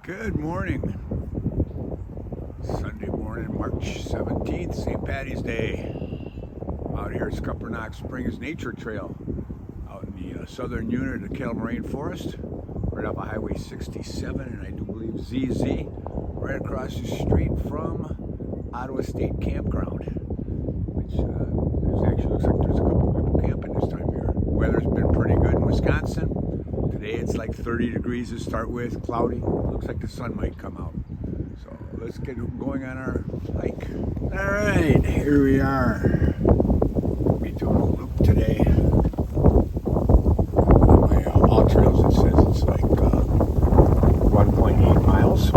Good morning. Sunday morning, March 17th, St. Patty's Day. Out here at Scuppernong Springs Nature Trail out in the southern unit of the Kettle moraine forest, right off of Highway 67, and I do believe ZZ, right across the street from Ottawa State Campground, which actually looks like there's a couple people camping this time of year. Weather's been pretty good in Wisconsin. Today it's like 30 degrees to start with, cloudy. Looks like the sun might come out. So let's get going on our hike. All right, here we are. Be doing a loop today. On my all trails it says it's like 1.8 miles.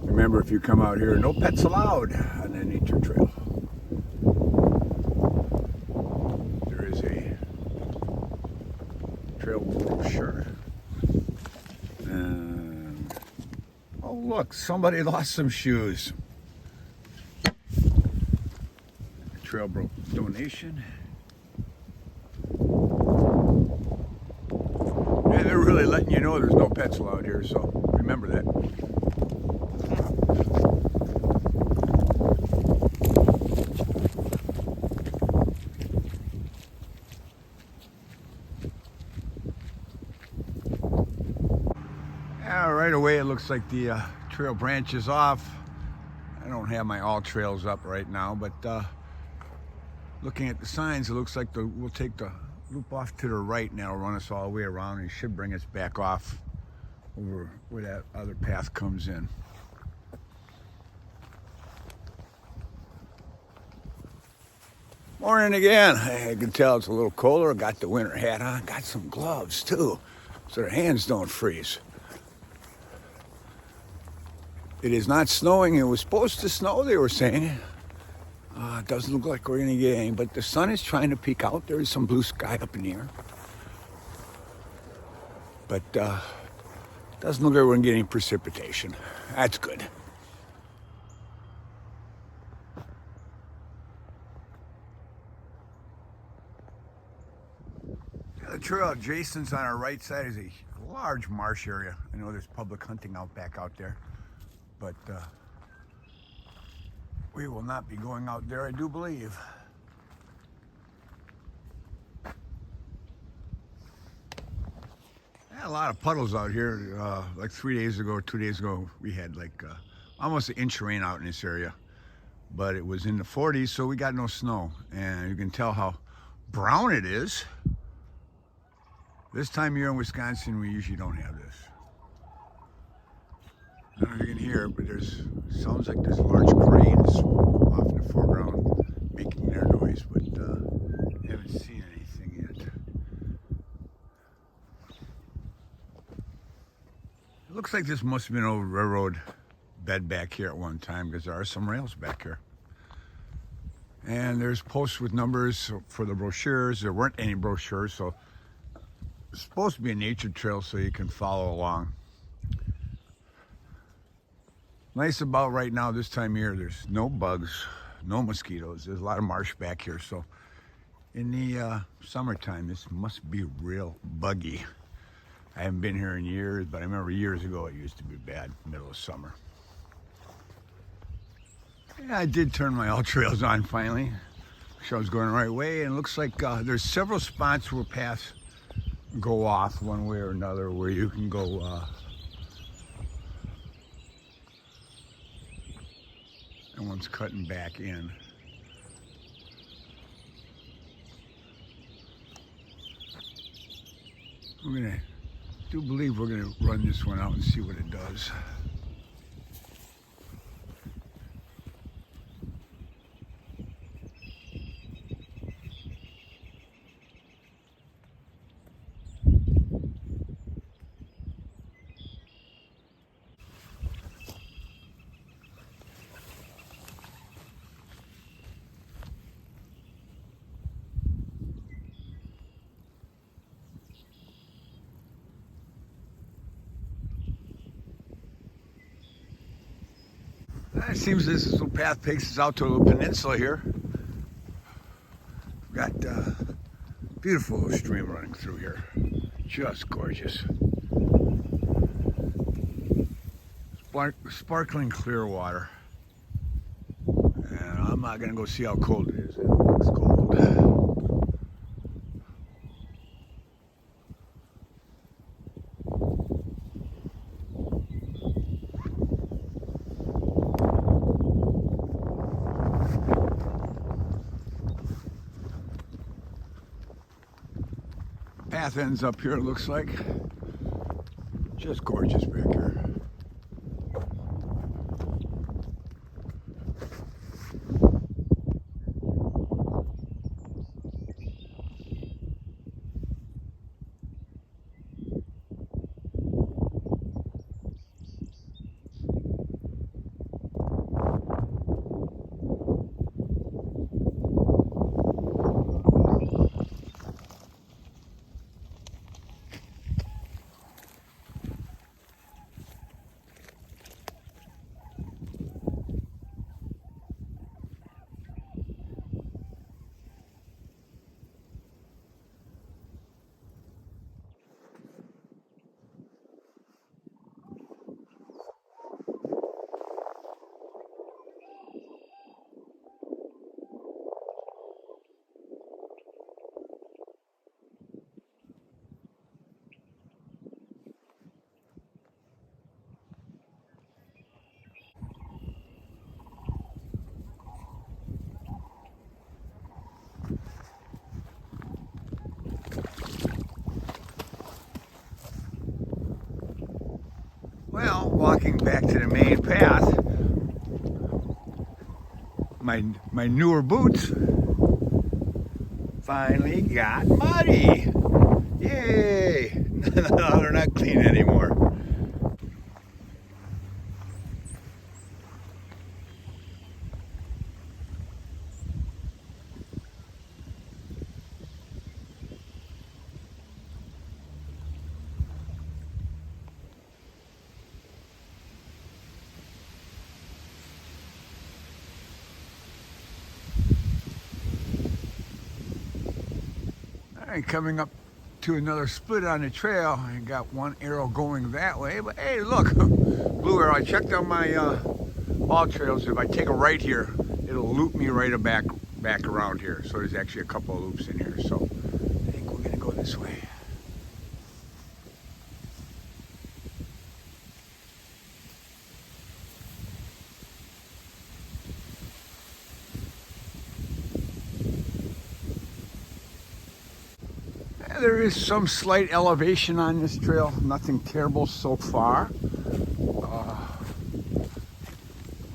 Remember, if you come out here, no pets allowed on the nature trail. Trail brochure. And oh look, somebody lost some shoes. Trail donation. Yeah, they're really letting you know there's no pets allowed here, so remember that. Yeah, right away it looks like the trail branches off. I don't have my all trails up right now, but looking at the signs, it looks like we'll take the loop off to the right, and that'll run us all the way around and should bring us back off over where that other path comes in. Morning again. I can tell it's a little colder. I got the winter hat on, got some gloves too, so their hands don't freeze. It is not snowing. It was supposed to snow, they were saying. It doesn't look like we're gonna get any, but the sun is trying to peek out. There is some blue sky up in the air. But doesn't look like we're gonna get any precipitation. That's good. The trail adjacent on our right side is a large marsh area. I know there's public hunting back out there, but we will not be going out there, I do believe. Yeah, a lot of puddles out here. Like 3 days ago, 2 days ago, we had like almost an inch of rain out in this area, but it was in the 40s, so we got no snow, and you can tell how brown it is. This time of year in Wisconsin, we usually don't have this. I don't know if you can hear it, but sounds like there's large cranes off in the foreground making their noise, but haven't seen anything yet. It looks like this must have been an old railroad bed back here at one time, because there are some rails back here. And there's posts with numbers for the brochures. There weren't any brochures, so it's supposed to be a nature trail so you can follow along. Nice about right now, this time of year, there's no bugs, no mosquitoes. There's a lot of marsh back here, so in the summertime, this must be real buggy. I haven't been here in years, but I remember years ago it used to be bad, middle of summer. Yeah, I did turn my all trails on finally. Sure I was going the right way, and it looks like there's several spots where paths go off one way or another, where you can go and one's cutting back in. I do believe we're gonna run this one out and see what it does. It seems this little path takes us out to a little peninsula here. We've got Beautiful little stream running through here. Just gorgeous. Sparkling clear water. And I'm not gonna go see how cold it is. It looks cold. Path ends up here, it looks like. Just gorgeous back here. Well, walking back to the main path, my newer boots finally got muddy. Yay! No, they're not clean anymore. All right, coming up to another split on the trail. I got one arrow going that way, but hey, look, blue arrow. I checked on my all trails. If I take a right here, it'll loop me right back around here. So there's actually a couple of loops in here. So I think we're gonna go this way. There is some slight elevation on this trail, nothing terrible so far.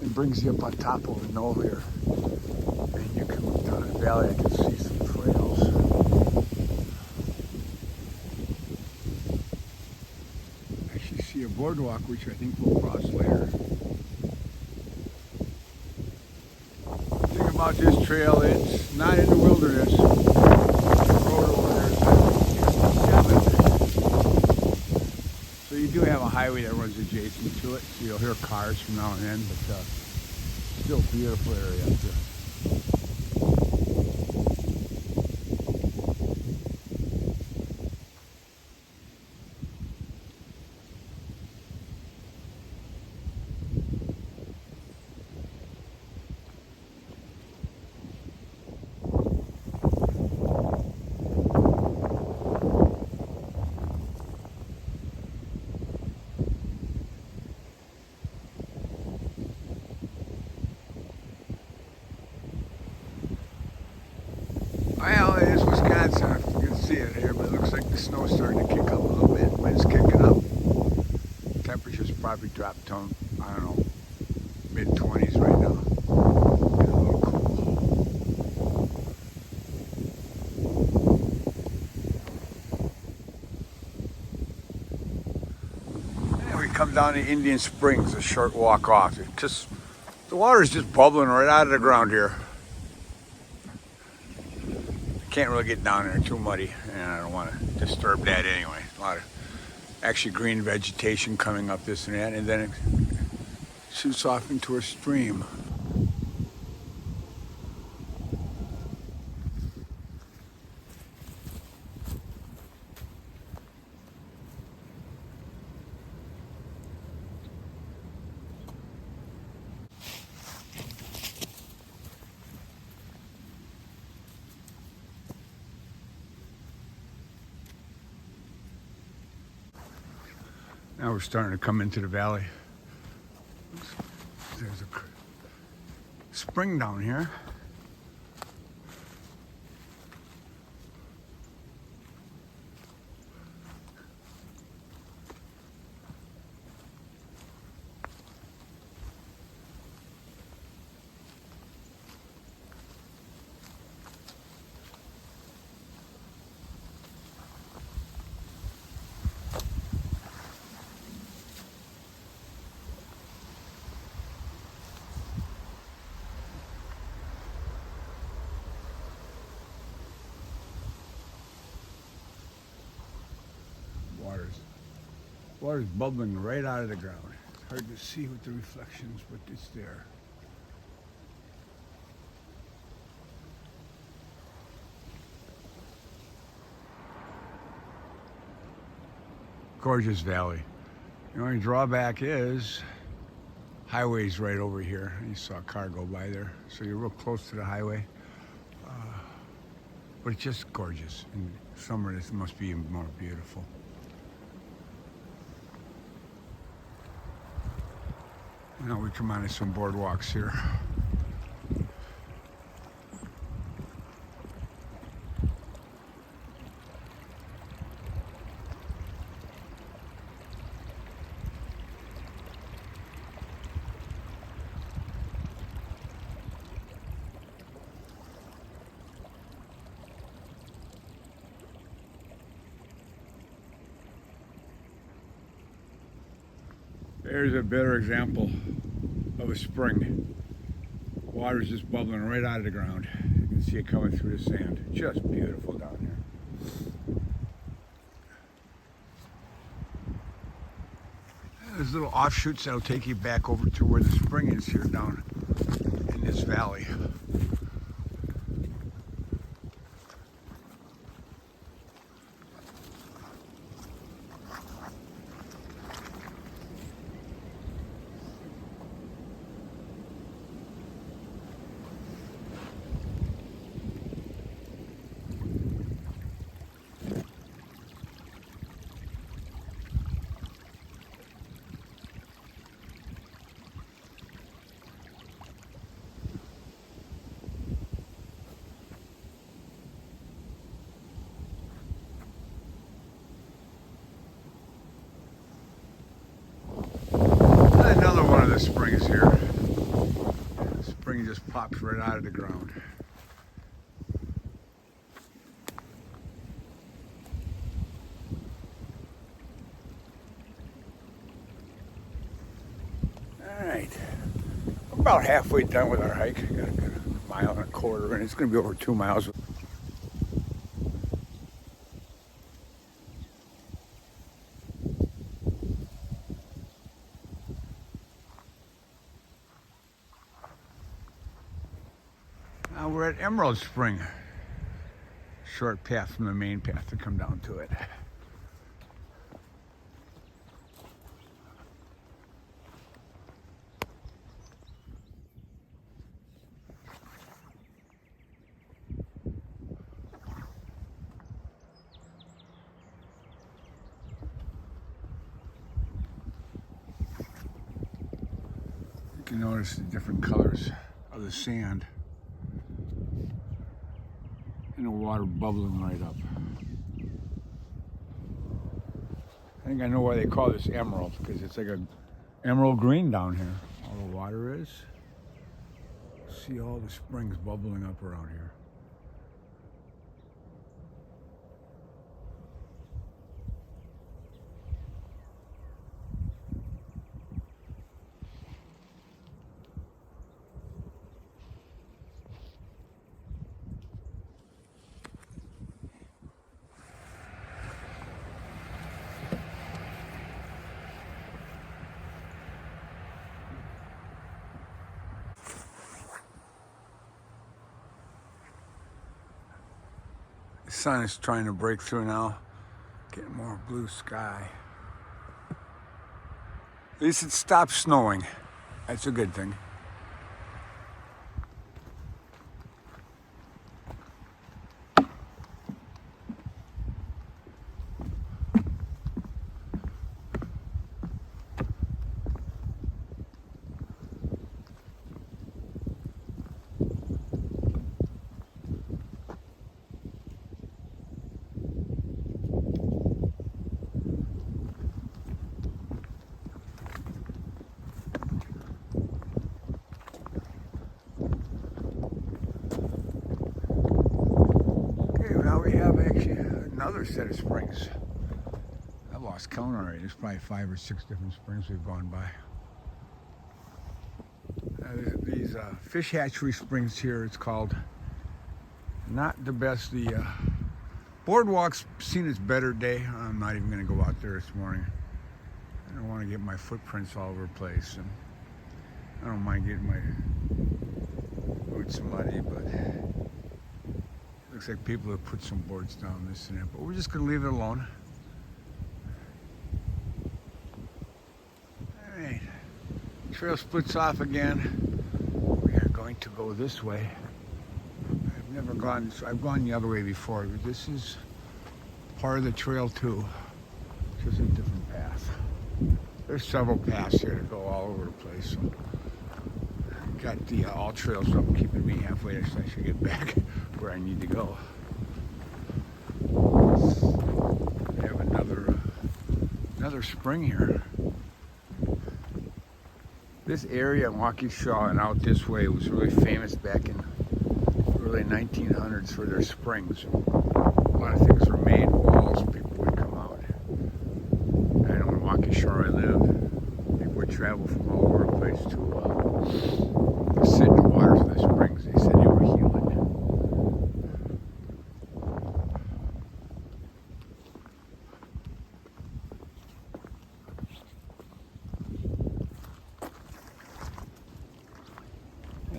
It brings you up on top of a knoll here, and you can look down the valley. I can see some trails. I actually see a boardwalk, which I think we'll cross later. The thing about this trail, it's not in the wilderness. You do have a highway that runs adjacent to it, so you'll hear cars from now and then, but still a beautiful area up there. Well, it is Wisconsin. You can see it here, but it looks like the snow's starting to kick up a little bit. Wind's kicking up. Temperature's probably dropped to, I don't know, mid-20s right now. Get a little cool. And we come down to Indian Springs, a short walk off. The water's just bubbling right out of the ground here. Can't really get down there, too muddy, and I don't want to disturb that anyway. A lot of actually green vegetation coming up this and that, and then it shoots off into a stream. Now we're starting to come into the valley. There's a spring down here. Water's bubbling right out of the ground. It's hard to see with the reflections, but it's there. Gorgeous valley. The only drawback is highway's right over here. You saw a car go by there, so you're real close to the highway. But it's just gorgeous. In summer, this must be even more beautiful. Now we come onto some boardwalks here. There's a better example of a spring. Water's just bubbling right out of the ground. You can see it coming through the sand. Just beautiful down here. There's little offshoots that'll take you back over to where the spring is here down in this valley. Another one of the springs here. The spring just pops right out of the ground. All right, we're about halfway done with our hike. Got a mile and a quarter, and it's going to be over 2 miles. Now we're at Emerald Spring. Short path from the main path to come down to it. You can notice the different colors of the sand. And the water bubbling right up. I think I know why they call this emerald, because it's like an emerald green down here. All the water is. See all the springs bubbling up around here. The sun is trying to break through now. Getting more blue sky. At least it stopped snowing. That's a good thing. now we have actually another set of springs. I've lost count already. There's probably 5 or 6 different springs we've gone by. These fish hatchery springs here, it's called. Not the best. The boardwalk's seen its better day. I'm not even going to go out there this morning. I don't want to get my footprints all over the place. And I don't mind getting my boots muddy, but looks like people have put some boards down, this and that. But we're just going to leave it alone. All right. Trail splits off again. We are going to go this way. I've never gone, I've gone the other way before, but this is part of the trail too. Just a different path. There's several paths here to go all over the place. So got the all trails up, keeping me halfway there, so I should get back where I need to go. We have another spring here. This area in Waukesha and out this way was really famous back in the early 1900s for their springs. A lot of things were made, walls, people would come out. I know in Waukesha where I live, people would travel from all over the place to sit in the waters of the springs. They said they were healing.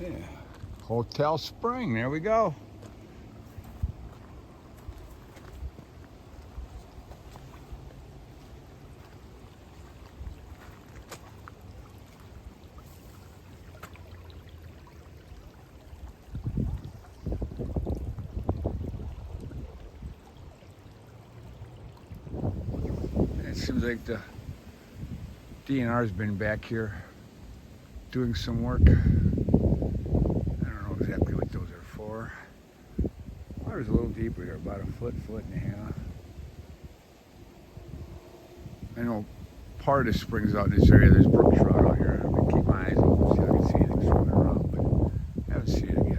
Yeah. Hotel Spring, there we go. It seems like the DNR's been back here doing some work. I don't know exactly what those are for. Water's a little deeper here, about a foot, foot and a half. I know part of the springs out in this area, there's brook trout out here. I'm gonna keep my eyes open, see if I can see anything swimming around, but I haven't seen it yet.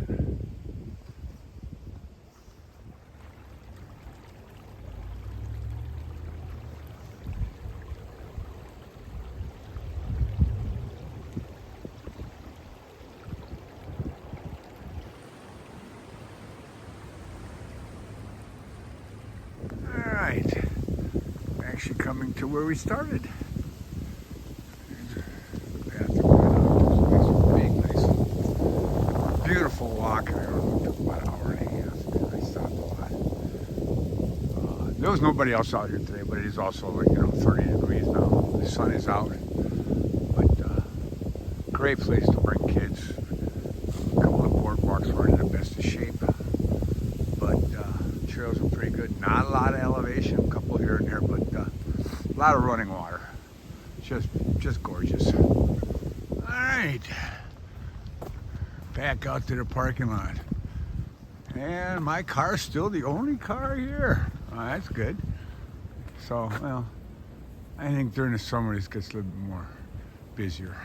Alright, actually coming to where we started. Beautiful walk. I don't know, it took about an hour and a half. I stopped a lot. There was nobody else out here today, but it is also like, 30 degrees now. The sun is out. But great place to bring kids. A couple of boardwalks weren't in the best of shape. But trails are pretty good. Not a lot of elevation, a couple here and there, but a lot of running water. Just gorgeous. All right. Back out to the parking lot. And my car's still the only car here. Oh, that's good. So, well, I think during the summer this gets a little bit more busier.